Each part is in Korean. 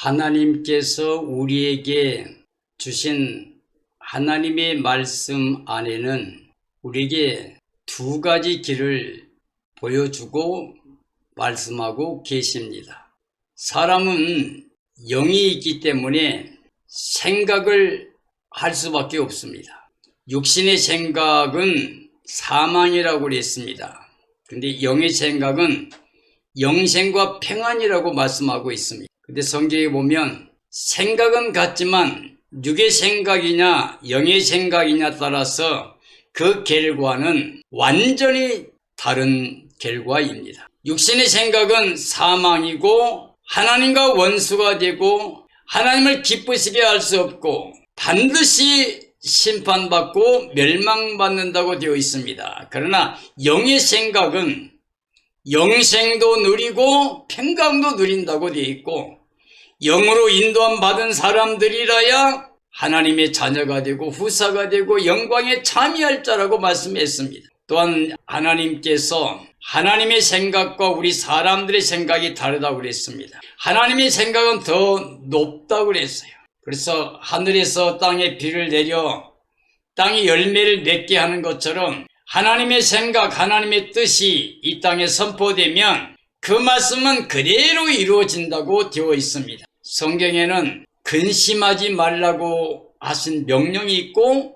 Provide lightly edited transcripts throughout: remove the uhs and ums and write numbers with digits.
하나님께서 우리에게 주신 하나님의 말씀 안에는 우리에게 두 가지 길을 보여주고 말씀하고 계십니다. 사람은 영이 있기 때문에 생각을 할 수밖에 없습니다. 육신의 생각은 사망이라고 그랬습니다. 그런데 영의 생각은 영생과 평안이라고 말씀하고 있습니다. 근데 성경에 보면 생각은 같지만 육의 생각이냐 영의 생각이냐 따라서 그 결과는 완전히 다른 결과입니다. 육신의 생각은 사망이고 하나님과 원수가 되고 하나님을 기쁘시게 할 수 없고 반드시 심판받고 멸망받는다고 되어 있습니다. 그러나 영의 생각은 영생도 누리고 평강도 누린다고 되어 있고 영으로 인도함 받은 사람들이라야 하나님의 자녀가 되고 후사가 되고 영광에 참여할 자라고 말씀했습니다. 또한 하나님께서 하나님의 생각과 우리 사람들의 생각이 다르다고 그랬습니다. 하나님의 생각은 더 높다고 그랬어요. 그래서 하늘에서 땅에 비를 내려 땅이 열매를 맺게 하는 것처럼 하나님의 생각, 하나님의 뜻이 이 땅에 선포되면 그 말씀은 그대로 이루어진다고 되어 있습니다. 성경에는 근심하지 말라고 하신 명령이 있고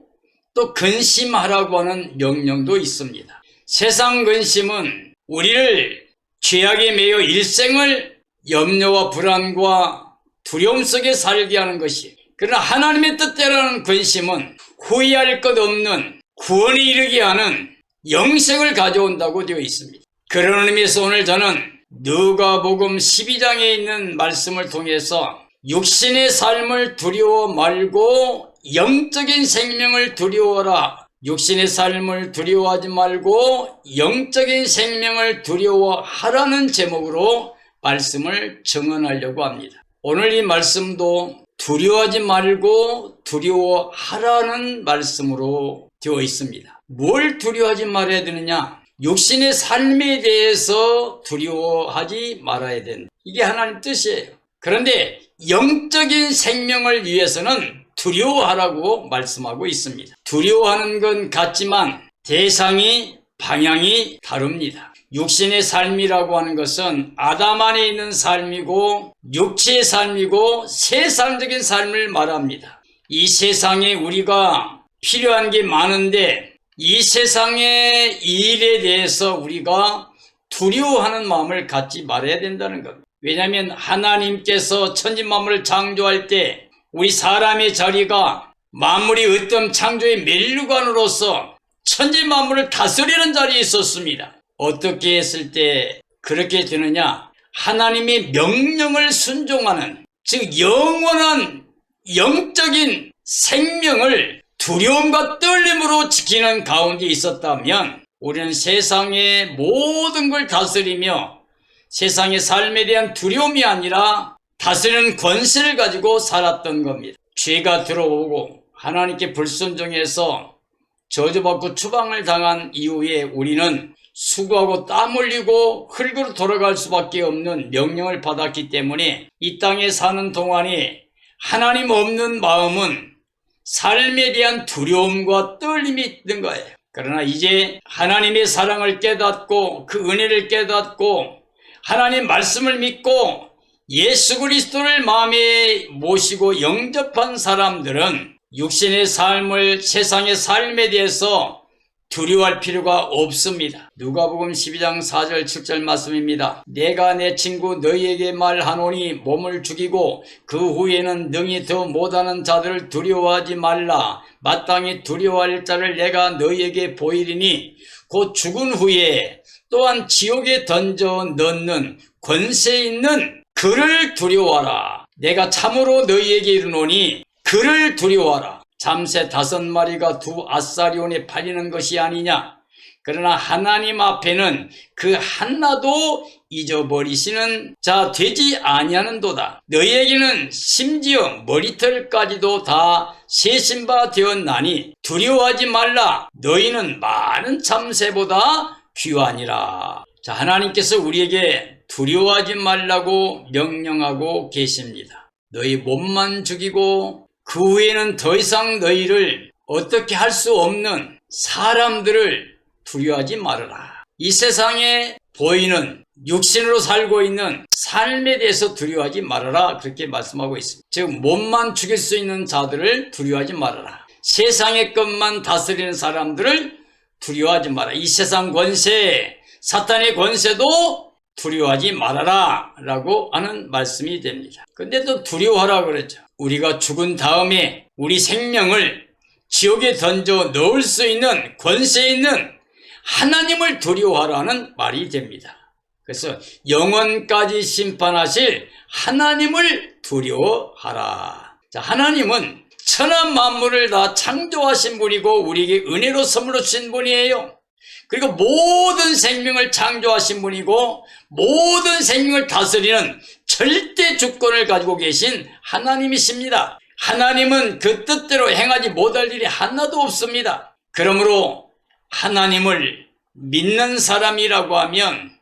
또 근심하라고 하는 명령도 있습니다. 세상 근심은 우리를 죄악에 매여 일생을 염려와 불안과 두려움 속에 살게 하는 것이, 그러나 하나님의 뜻대로는 근심은 후회할 것 없는 구원에 이르게 하는 영생을 가져온다고 되어 있습니다. 그런 의미에서 오늘 저는 누가복음 12장에 있는 말씀을 통해서 육신의 삶을 두려워 말고 영적인 생명을 두려워하라. 육신의 삶을 두려워하지 말고 영적인 생명을 두려워하라는 제목으로 말씀을 증언하려고 합니다. 오늘 이 말씀도 두려워하지 말고 두려워하라는 말씀으로 되어 있습니다. 뭘 두려워하지 말아야 되느냐? 육신의 삶에 대해서 두려워하지 말아야 된다. 이게 하나님 뜻이에요. 그런데 영적인 생명을 위해서는 두려워하라고 말씀하고 있습니다. 두려워하는 건 같지만 대상이 방향이 다릅니다. 육신의 삶이라고 하는 것은 아담 안에 있는 삶이고 육체의 삶이고 세상적인 삶을 말합니다. 이 세상에 우리가 필요한 게 많은데 이 세상의 일에 대해서 우리가 두려워하는 마음을 갖지 말아야 된다는 겁니다. 왜냐하면 하나님께서 천지만물을 창조할 때 우리 사람의 자리가 만물이 어떤 창조의 멜류관으로서 천지만물을 다스리는 자리에 있었습니다. 어떻게 했을 때 그렇게 되느냐? 하나님의 명령을 순종하는, 즉 영원한 영적인 생명을 두려움과 떨림으로 지키는 가운데 있었다면 우리는 세상의 모든 걸 다스리며 세상의 삶에 대한 두려움이 아니라 다스리는 권세를 가지고 살았던 겁니다. 죄가 들어오고 하나님께 불순종해서 저주받고 추방을 당한 이후에 우리는 수고하고 땀 흘리고 흙으로 돌아갈 수밖에 없는 명령을 받았기 때문에 이 땅에 사는 동안에 하나님 없는 마음은 삶에 대한 두려움과 떨림이 있는 거예요. 그러나 이제 하나님의 사랑을 깨닫고 그 은혜를 깨닫고 하나님 말씀을 믿고 예수 그리스도를 마음에 모시고 영접한 사람들은 육신의 삶을, 세상의 삶에 대해서 두려워할 필요가 없습니다. 누가복음 12장 4절 7절 말씀입니다. 내가 내 친구 너희에게 말하노니 몸을 죽이고 그 후에는 능히 더 못하는 자들을 두려워하지 말라. 마땅히 두려워할 자를 내가 너희에게 보이리니 곧 죽은 후에 또한 지옥에 던져 넣는 권세 있는 그를 두려워하라. 내가 참으로 너희에게 이르노니 그를 두려워하라. 잠새 5마리가 2 아사리온에 팔리는 것이 아니냐. 그러나 하나님 앞에는 그 하나도 잊어버리시는 자 되지 아니하는도다. 너희에게는 심지어 머리털까지도 다 세신 바 되었나니 두려워하지 말라. 너희는 많은 참새보다 귀하니라. 자, 하나님께서 우리에게 두려워하지 말라고 명령하고 계십니다. 너희 몸만 죽이고 그 후에는 더 이상 너희를 어떻게 할 수 없는 사람들을 두려워하지 말아라. 이 세상에 보이는 육신으로 살고 있는 삶에 대해서 두려워하지 말아라. 그렇게 말씀하고 있습니다. 즉 몸만 죽일 수 있는 자들을 두려워하지 말아라. 세상의 것만 다스리는 사람들을 두려워하지 마라. 이 세상 권세, 사탄의 권세도 두려워하지 말아라 라고 하는 말씀이 됩니다. 근데 또 두려워하라 그랬죠. 우리가 죽은 다음에 우리 생명을 지옥에 던져 넣을 수 있는 권세 있는 하나님을 두려워하라는 말이 됩니다. 그래서 영원까지 심판하실 하나님을 두려워하라. 자, 하나님은 천하 만물을 다 창조하신 분이고 우리에게 은혜로 선물로 주신 분이에요. 그리고 모든 생명을 창조하신 분이고 모든 생명을 다스리는 절대 주권을 가지고 계신 하나님이십니다. 하나님은 그 뜻대로 행하지 못할 일이 하나도 없습니다. 그러므로 하나님을 믿는 사람이라고 하면,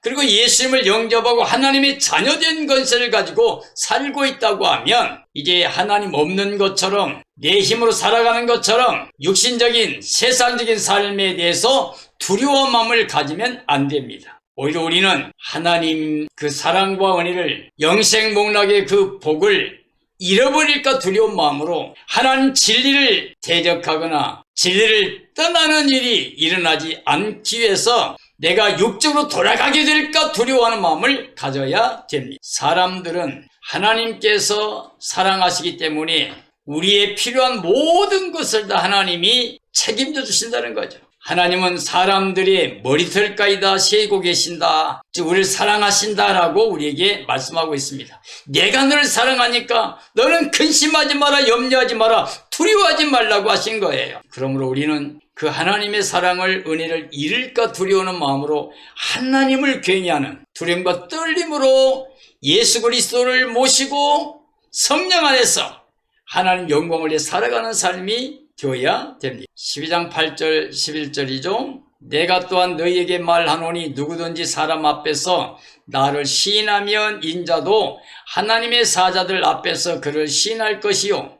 그리고 예수님을 영접하고 하나님의 자녀된 권세를 가지고 살고 있다고 하면, 이제 하나님 없는 것처럼 내 힘으로 살아가는 것처럼 육신적인 세상적인 삶에 대해서 두려움을 가지면 안 됩니다. 오히려 우리는 하나님 그 사랑과 은혜를, 영생복락의 그 복을 잃어버릴까 두려운 마음으로 하나님 진리를 대적하거나 진리를 떠나는 일이 일어나지 않기 위해서 내가 육적으로 돌아가게 될까 두려워하는 마음을 가져야 됩니다. 사람들은 하나님께서 사랑하시기 때문에 우리의 필요한 모든 것을 다 하나님이 책임져 주신다는 거죠. 하나님은 사람들의 머리털까지 다 세고 계신다. 즉 우리를 사랑하신다라고 우리에게 말씀하고 있습니다. 내가 너를 사랑하니까 너는 근심하지 마라, 염려하지 마라, 두려워하지 말라고 하신 거예요. 그러므로 우리는 그 하나님의 사랑을, 은혜를 잃을까 두려워하는 마음으로 하나님을 괜히하는 두려움과 떨림으로 예수 그리스도를 모시고 성령 안에서 하나님 영광을 위해 살아가는 삶이 되어야 됩니다. 12장 8절 11절이죠. 내가 또한 너희에게 말하노니 누구든지 사람 앞에서 나를 시인하면 인자도 하나님의 사자들 앞에서 그를 시인할 것이요,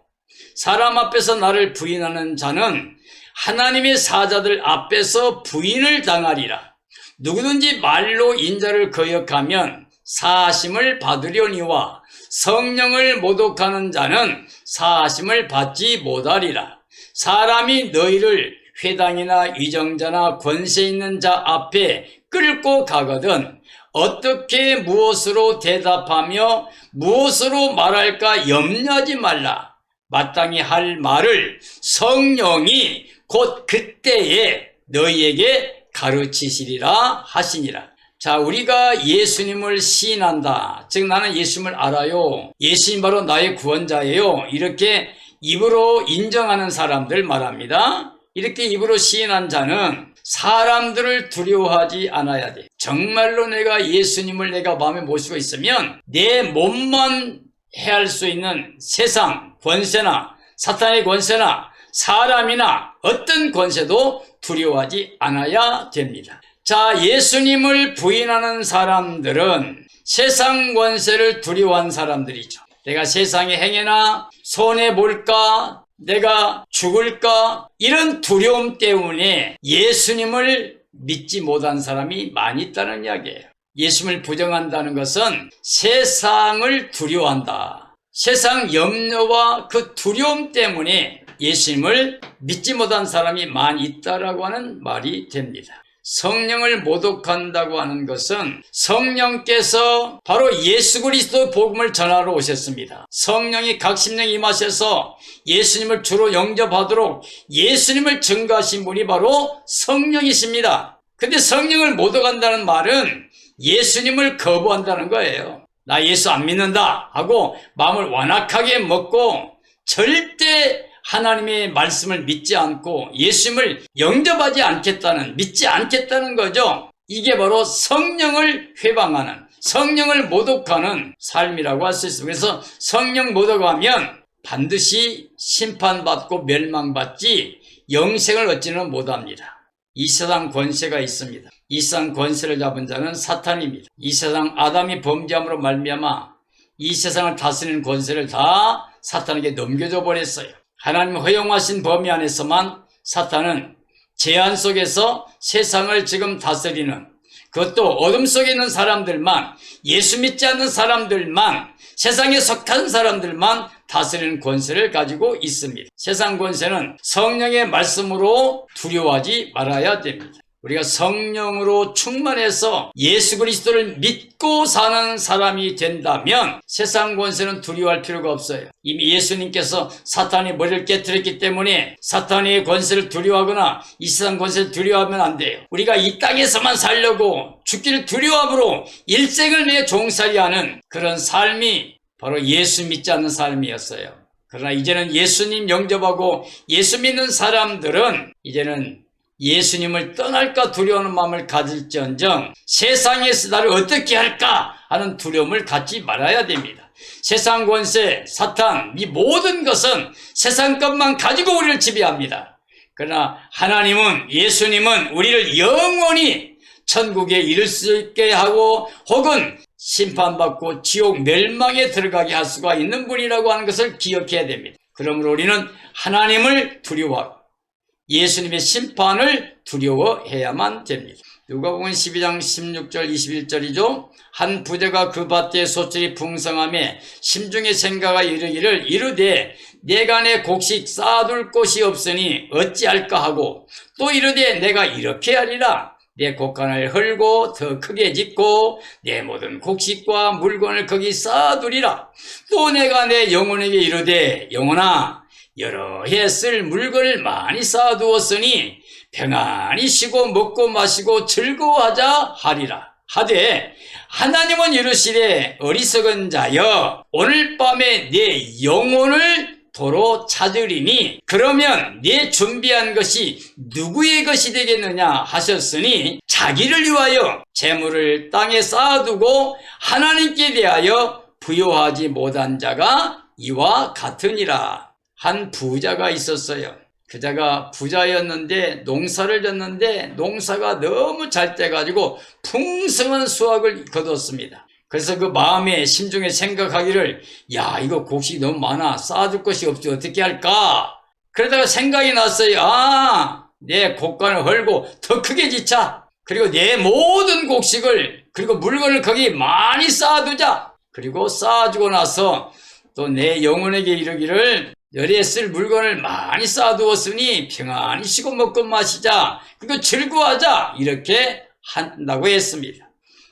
사람 앞에서 나를 부인하는 자는 하나님의 사자들 앞에서 부인을 당하리라. 누구든지 말로 인자를 거역하면 사하심을 받으려니와 성령을 모독하는 자는 사하심을 받지 못하리라. 사람이 너희를 회당이나 위정자나 권세 있는 자 앞에 끌고 가거든 어떻게 무엇으로 대답하며 무엇으로 말할까 염려하지 말라. 마땅히 할 말을 성령이 곧 그때에 너희에게 가르치시리라 하시니라. 자, 우리가 예수님을 시인한다. 즉 나는 예수님을 알아요. 예수님 바로 나의 구원자예요. 이렇게 입으로 인정하는 사람들 말합니다. 이렇게 입으로 시인한 자는 사람들을 두려워하지 않아야 돼. 정말로 내가 예수님을 내가 마음에 모시고 있으면 내 몸만 해할 수 있는 세상 권세나 사탄의 권세나 사람이나 어떤 권세도 두려워하지 않아야 됩니다. 자, 예수님을 부인하는 사람들은 세상 권세를 두려워한 사람들이죠. 내가 세상의 행해나 손해볼까, 내가 죽을까, 이런 두려움 때문에 예수님을 믿지 못한 사람이 많이 있다는 이야기예요. 예수님을 부정한다는 것은 세상을 두려워한다. 세상 염려와 그 두려움 때문에 예수님을 믿지 못한 사람이 많이 있다라고 하는 말이 됩니다. 성령을 모독한다고 하는 것은 성령께서 바로 예수 그리스도의 복음을 전하러 오셨습니다. 성령이 각 심령에 임하셔서 예수님을 주로 영접하도록 예수님을 증거하신 분이 바로 성령이십니다. 근데 성령을 모독한다는 말은 예수님을 거부한다는 거예요. 나 예수 안 믿는다 하고 마음을 완악하게 먹고 절대 하나님의 말씀을 믿지 않고 예수님을 영접하지 않겠다는, 믿지 않겠다는 거죠. 이게 바로 성령을 회방하는, 성령을 모독하는 삶이라고 할 수 있습니다. 그래서 성령 모독하면 반드시 심판받고 멸망받지 영생을 얻지는 못합니다. 이 세상 권세가 있습니다. 이 세상 권세를 잡은 자는 사탄입니다. 이 세상 아담이 범죄함으로 말미암아 이 세상을 다스리는 권세를 다 사탄에게 넘겨줘 버렸어요. 하나님 허용하신 범위 안에서만 사탄은 제한 속에서 세상을 지금 다스리는, 그것도 어둠 속에 있는 사람들만, 예수 믿지 않는 사람들만, 세상에 속한 사람들만 다스리는 권세를 가지고 있습니다. 세상 권세는 성령의 말씀으로 두려워하지 말아야 됩니다. 우리가 성령으로 충만해서 예수 그리스도를 믿고 사는 사람이 된다면 세상 권세는 두려워할 필요가 없어요. 이미 예수님께서 사탄의 머리를 깨뜨렸기 때문에 사탄의 권세를 두려워하거나 이 세상 권세를 두려워하면 안 돼요. 우리가 이 땅에서만 살려고 죽기를 두려움으로 일생을 내 종살이하는 그런 삶이 바로 예수 믿지 않는 삶이었어요. 그러나 이제는 예수님 영접하고 예수 믿는 사람들은 이제는 예수님을 떠날까 두려워하는 마음을 가질지언정 세상에서 나를 어떻게 할까 하는 두려움을 갖지 말아야 됩니다. 세상 권세, 사탄, 이 모든 것은 세상 것만 가지고 우리를 지배합니다. 그러나 하나님은, 예수님은 우리를 영원히 천국에 이를 수 있게 하고 혹은 심판받고 지옥 멸망에 들어가게 할 수가 있는 분이라고 하는 것을 기억해야 됩니다. 그러므로 우리는 하나님을 두려워하고 예수님의 심판을 두려워해야만 됩니다. 누가복음 12장 16절 21절이죠. 한 부자가 그 밭에 소출이 풍성함에 심중에 생각하 이르기를 이르되 내가 내 곡식 쌓아둘 곳이 없으니 어찌할까 하고 또 이르되 내가 이렇게 하리라 내 곡간을 헐고 더 크게 짓고 내 모든 곡식과 물건을 거기 쌓아두리라. 또 내가 내 영혼에게 이르되 영혼아 여러 해 쓸 물건을 많이 쌓아두었으니 평안히 쉬고 먹고 마시고 즐거워하자 하리라. 하되 하나님은 이르시되 어리석은 자여 오늘 밤에 내 영혼을 도로 찾으리니 그러면 네 준비한 것이 누구의 것이 되겠느냐 하셨으니 자기를 위하여 재물을 땅에 쌓아두고 하나님께 대하여 부요하지 못한 자가 이와 같으니라. 한 부자가 있었어요. 그자가 부자였는데 농사를 졌는데 농사가 너무 잘 돼가지고 풍성한 수확을 거뒀습니다. 그래서 그 마음에 심중에 생각하기를 야 이거 곡식이 너무 많아 쌓아둘 것이 없지 어떻게 할까. 그러다가 생각이 났어요. 내 곡간을 헐고 더 크게 짓자. 그리고 내 모든 곡식을 그리고 물건을 거기 많이 쌓아두자. 그리고 쌓아주고 나서 또 내 영혼에게 이르기를 열에 쓸 물건을 많이 쌓아두었으니 평안히 쉬고 먹고 마시자. 그리고 즐거워하자. 이렇게 한다고 했습니다.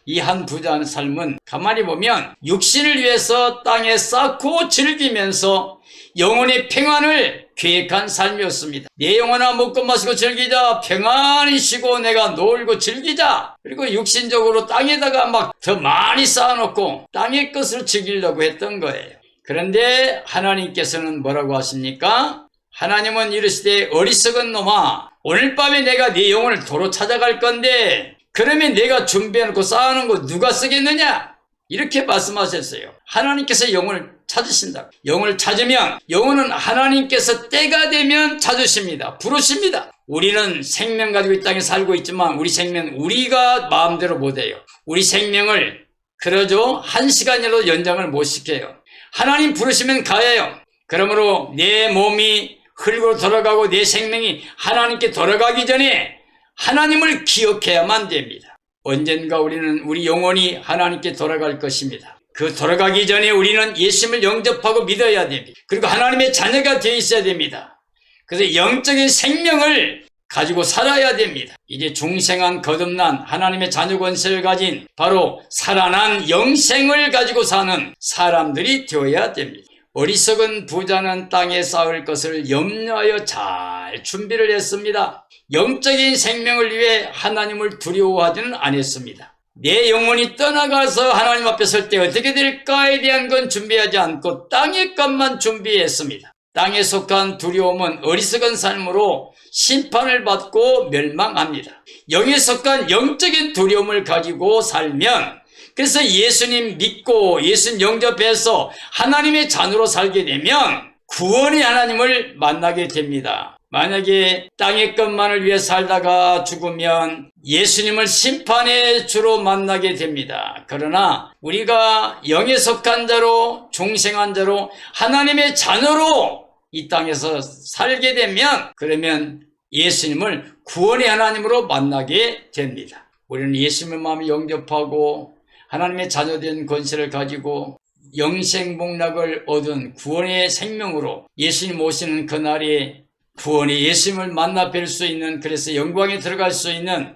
이 한 부자의 삶은 가만히 보면 육신을 위해서 땅에 쌓고 즐기면서 영혼의 평안을 계획한 삶이었습니다. 내 영혼아 먹고 마시고 즐기자. 평안히 쉬고 내가 놀고 즐기자. 그리고 육신적으로 땅에다가 막 더 많이 쌓아놓고 땅의 것을 즐기려고 했던 거예요. 그런데 하나님께서는 뭐라고 하십니까? 하나님은 이르시되 어리석은 놈아 오늘 밤에 내가 네 영혼을 도로 찾아갈 건데 그러면 내가 준비해놓고 쌓아놓은 거 누가 쓰겠느냐? 이렇게 말씀하셨어요. 하나님께서 영혼을 찾으신다. 영혼을 찾으면 영혼은 하나님께서 때가 되면 찾으십니다. 부르십니다. 우리는 생명 가지고 이 땅에 살고 있지만 우리 생명 우리가 마음대로 못해요. 우리 생명을 그러죠 1시간이라도 연장을 못 시켜요. 하나님 부르시면 가요. 그러므로 내 몸이 흙으로 돌아가고 내 생명이 하나님께 돌아가기 전에 하나님을 기억해야만 됩니다. 언젠가 우리 영혼이 하나님께 돌아갈 것입니다. 그 돌아가기 전에 우리는 예수님을 영접하고 믿어야 됩니다. 그리고 하나님의 자녀가 되어 있어야 됩니다. 그래서 영적인 생명을 가지고 살아야 됩니다. 이제 중생한 거듭난 하나님의 자녀 권세를 가진 바로 살아난 영생을 가지고 사는 사람들이 되어야 됩니다. 어리석은 부자는 땅에 쌓을 것을 염려하여 잘 준비를 했습니다. 영적인 생명을 위해 하나님을 두려워하지는 않았습니다. 내 영혼이 떠나가서 하나님 앞에 설 때 어떻게 될까에 대한 건 준비하지 않고 땅의 것만 준비했습니다. 땅에 속한 두려움은 어리석은 삶으로 심판을 받고 멸망합니다. 영에 속한 영적인 두려움을 가지고 살면 그래서 예수님 믿고 예수님 영접해서 하나님의 자녀로 살게 되면 구원의 하나님을 만나게 됩니다. 만약에 땅의 것만을 위해 살다가 죽으면 예수님을 심판의 주로 만나게 됩니다. 그러나 우리가 영에 속한 자로 중생한 자로 하나님의 자녀로 이 땅에서 살게 되면 그러면 예수님을 구원의 하나님으로 만나게 됩니다. 우리는 예수님의 마음을 영접하고 하나님의 자녀된 권세를 가지고 영생복락을 얻은 구원의 생명으로 예수님 오시는 그날에 구원의 예수님을 만나 뵐 수 있는, 그래서 영광에 들어갈 수 있는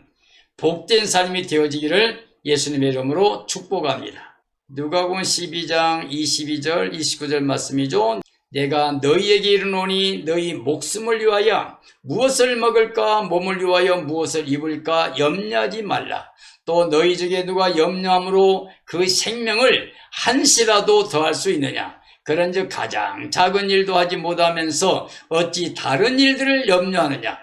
복된 삶이 되어지기를 예수님의 이름으로 축복합니다. 누가복음 12장 22절 29절 말씀이죠. 내가 너희에게 이르노니 너희 목숨을 위하여 무엇을 먹을까, 몸을 위하여 무엇을 입을까 염려하지 말라. 또 너희 중에 누가 염려함으로 그 생명을 한시라도 더할 수 있느냐. 그런즉 가장 작은 일도 하지 못하면서 어찌 다른 일들을 염려하느냐.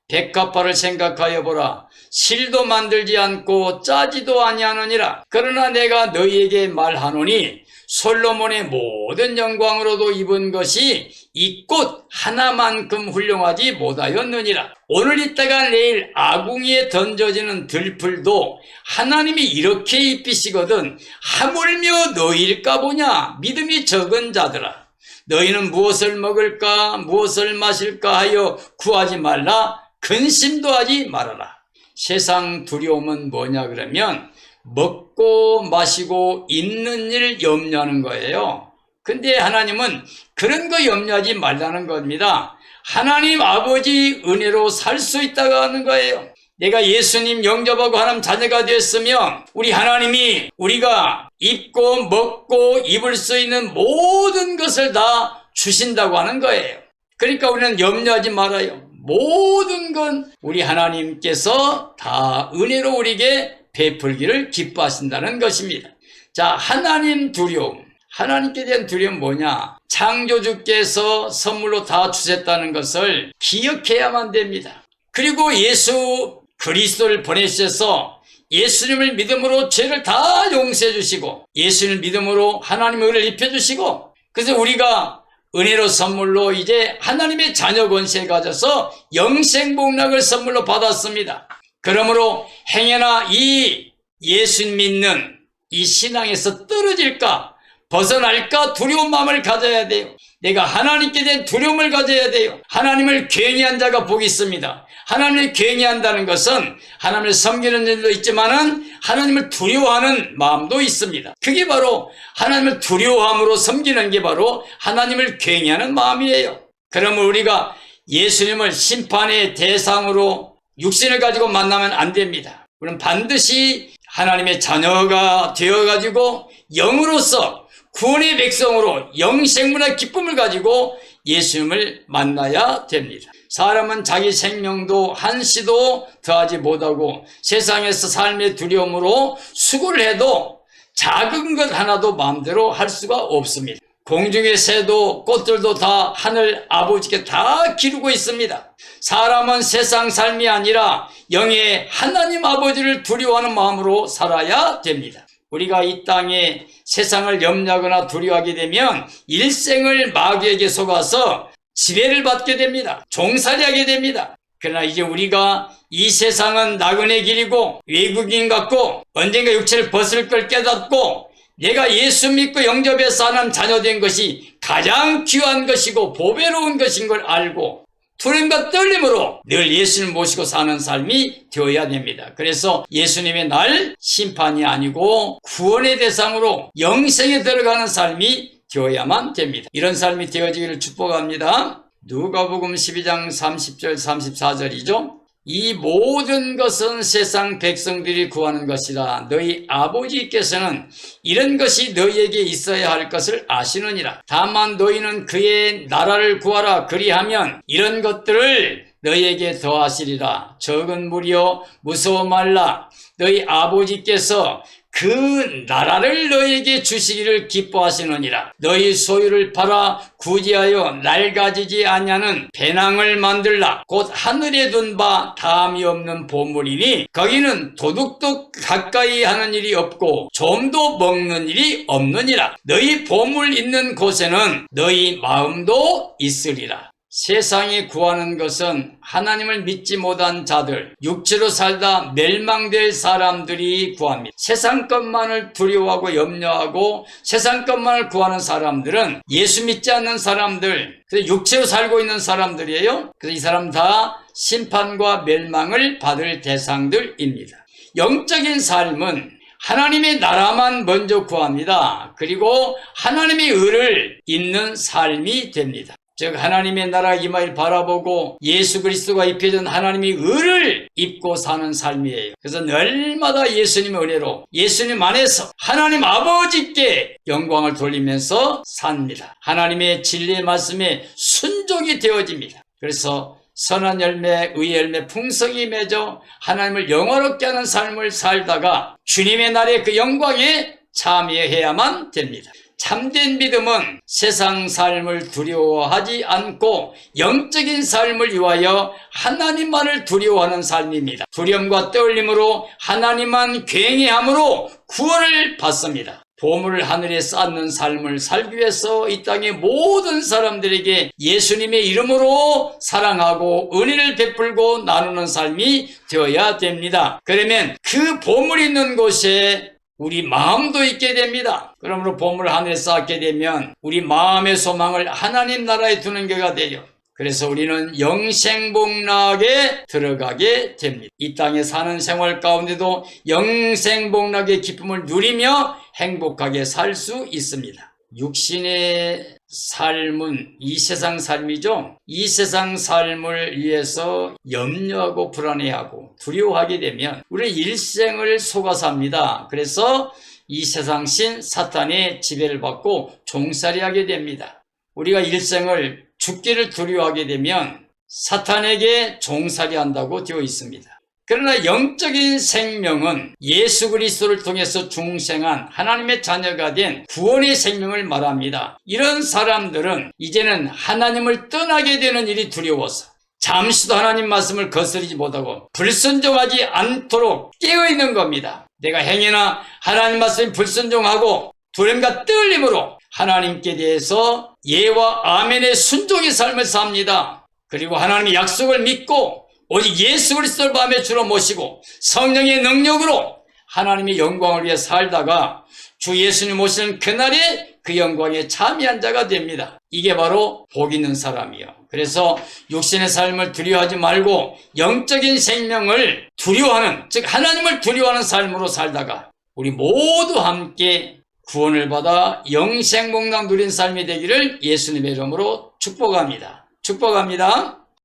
백합화를 생각하여 보라. 실도 만들지 않고 짜지도 아니하느니라. 그러나 내가 너희에게 말하노니 솔로몬의 모든 영광으로도 입은 것이 이 꽃 하나만큼 훌륭하지 못하였느니라. 오늘 있다가 내일 아궁이에 던져지는 들풀도 하나님이 이렇게 입히시거든 하물며 너희일까 보냐. 믿음이 적은 자들아, 너희는 무엇을 먹을까 무엇을 마실까 하여 구하지 말라. 근심도 하지 말아라. 세상 두려움은 뭐냐 그러면 먹고 마시고 입는 일 염려하는 거예요. 근데 하나님은 그런 거 염려하지 말라는 겁니다. 하나님 아버지 은혜로 살 수 있다고 하는 거예요. 내가 예수님 영접하고 하나님 자녀가 됐으면 우리 하나님이 우리가 입고 먹고 입을 수 있는 모든 것을 다 주신다고 하는 거예요. 그러니까 우리는 염려하지 말아요. 모든 건 우리 하나님께서 다 은혜로 우리에게 베풀기를 기뻐하신다는 것입니다. 자, 하나님 두려움. 하나님께 대한 두려움은 뭐냐? 창조주께서 선물로 다 주셨다는 것을 기억해야만 됩니다. 그리고 예수 그리스도를 보내주셔서 예수님을 믿음으로 죄를 다 용서해 주시고 예수님을 믿음으로 하나님의 은혜를 입혀주시고, 그래서 우리가 은혜로 선물로 이제 하나님의 자녀 권세를 가져서 영생복락을 선물로 받았습니다. 그러므로 행여나 이 예수 믿는 이 신앙에서 떨어질까 벗어날까 두려운 마음을 가져야 돼요. 내가 하나님께 대한 두려움을 가져야 돼요. 하나님을 괜히한 자가 복이 있습니다. 하나님을 괜히한다는 것은 하나님을 섬기는 일도 있지만은 하나님을 두려워하는 마음도 있습니다. 그게 바로 하나님을 두려워함으로 섬기는 게 바로 하나님을 괜히하는 마음이에요. 그러면 우리가 예수님을 심판의 대상으로 육신을 가지고 만나면 안 됩니다. 우리는 반드시 하나님의 자녀가 되어가지고 영으로서 구원의 백성으로 영생문의 기쁨을 가지고 예수님을 만나야 됩니다. 사람은 자기 생명도 한시도 더하지 못하고 세상에서 삶의 두려움으로 수고를 해도 작은 것 하나도 마음대로 할 수가 없습니다. 공중의 새도 꽃들도 다 하늘 아버지께 다 기르고 있습니다. 사람은 세상 삶이 아니라 영의 하나님 아버지를 두려워하는 마음으로 살아야 됩니다. 우리가 이 땅에 세상을 염려하거나 두려워하게 되면 일생을 마귀에게 속아서 지배를 받게 됩니다. 종살이하게 됩니다. 그러나 이제 우리가 이 세상은 나그네 길이고 외국인 같고 언젠가 육체를 벗을 걸 깨닫고 내가 예수 믿고 영접해서 하나님 자녀된 것이 가장 귀한 것이고 보배로운 것인 걸 알고 두려움과 떨림으로 늘 예수님을 모시고 사는 삶이 되어야 됩니다. 그래서 예수님의 날 심판이 아니고 구원의 대상으로 영생에 들어가는 삶이 되어야만 됩니다. 이런 삶이 되어지기를 축복합니다. 누가복음 12장 30절 34절이죠. 이 모든 것은 세상 백성들이 구하는 것이라 너희 아버지께서는 이런 것이 너희에게 있어야 할 것을 아시느니라. 다만 너희는 그의 나라를 구하라. 그리하면 이런 것들을 너희에게 더하시리라. 적은 무리여 무서워 말라. 너희 아버지께서 그 나라를 너희에게 주시기를 기뻐하시느니라. 너희 소유를 팔아 구제하여 낡아지지 아니하는 배낭을 만들라. 곧 하늘에 둔 바 다함이 없는 보물이니 거기는 도둑도 가까이 하는 일이 없고 좀도 먹는 일이 없느니라. 너희 보물 있는 곳에는 너희 마음도 있으리라. 세상이 구하는 것은 하나님을 믿지 못한 자들, 육체로 살다 멸망될 사람들이 구합니다. 세상 것만을 두려워하고 염려하고 세상 것만을 구하는 사람들은 예수 믿지 않는 사람들, 육체로 살고 있는 사람들이에요. 그래서 이 사람 다 심판과 멸망을 받을 대상들입니다. 영적인 삶은 하나님의 나라만 먼저 구합니다. 그리고 하나님의 의를 잇는 삶이 됩니다. 즉 하나님의 나라 임하를 바라보고 예수 그리스도가 입혀준 하나님의 의를 입고 사는 삶이에요. 그래서 날마다 예수님의 은혜로 예수님 안에서 하나님 아버지께 영광을 돌리면서 삽니다. 하나님의 진리의 말씀에 순종이 되어집니다. 그래서 선한 열매, 의의 열매 풍성히 맺어 하나님을 영화롭게 하는 삶을 살다가 주님의 날에 그 영광에 참여해야만 됩니다. 참된 믿음은 세상 삶을 두려워하지 않고 영적인 삶을 위하여 하나님만을 두려워하는 삶입니다. 두려움과 떨림으로 하나님만 경외함으로 구원을 받습니다. 보물을 하늘에 쌓는 삶을 살기 위해서 이 땅의 모든 사람들에게 예수님의 이름으로 사랑하고 은혜를 베풀고 나누는 삶이 되어야 됩니다. 그러면 그 보물이 있는 곳에 우리 마음도 있게 됩니다. 그러므로 보물을 하늘에 쌓게 되면 우리 마음의 소망을 하나님 나라에 두는 게가 되죠. 그래서 우리는 영생복락에 들어가게 됩니다. 이 땅에 사는 생활 가운데도 영생복락의 기쁨을 누리며 행복하게 살 수 있습니다. 육신의 삶은 이 세상 삶이죠. 이 세상 삶을 위해서 염려하고 불안해하고 두려워하게 되면 우리 일생을 속아서 합니다. 그래서 이 세상 신 사탄의 지배를 받고 종살이하게 됩니다. 우리가 일생을 죽기를 두려워하게 되면 사탄에게 종살이한다고 되어 있습니다. 그러나 영적인 생명은 예수 그리스도를 통해서 중생한 하나님의 자녀가 된 구원의 생명을 말합니다. 이런 사람들은 이제는 하나님을 떠나게 되는 일이 두려워서 잠시도 하나님 말씀을 거스르지 못하고 불순종하지 않도록 깨어있는 겁니다. 내가 행여나 하나님 말씀에 불순종하고 두려움과 떨림으로 하나님께 대해서 예와 아멘의 순종의 삶을 삽니다. 그리고 하나님의 약속을 믿고 오직 예수 그리스도를 마음에 주로 모시고 성령의 능력으로 하나님의 영광을 위해 살다가 주 예수님 오시는 그날에 그 영광에 참여한 자가 됩니다. 이게 바로 복 있는 사람이요. 그래서 육신의 삶을 두려워하지 말고 영적인 생명을 두려워하는, 즉 하나님을 두려워하는 삶으로 살다가 우리 모두 함께 구원을 받아 영생복락 누린 삶이 되기를 예수님의 이름으로 축복합니다. 축복합니다.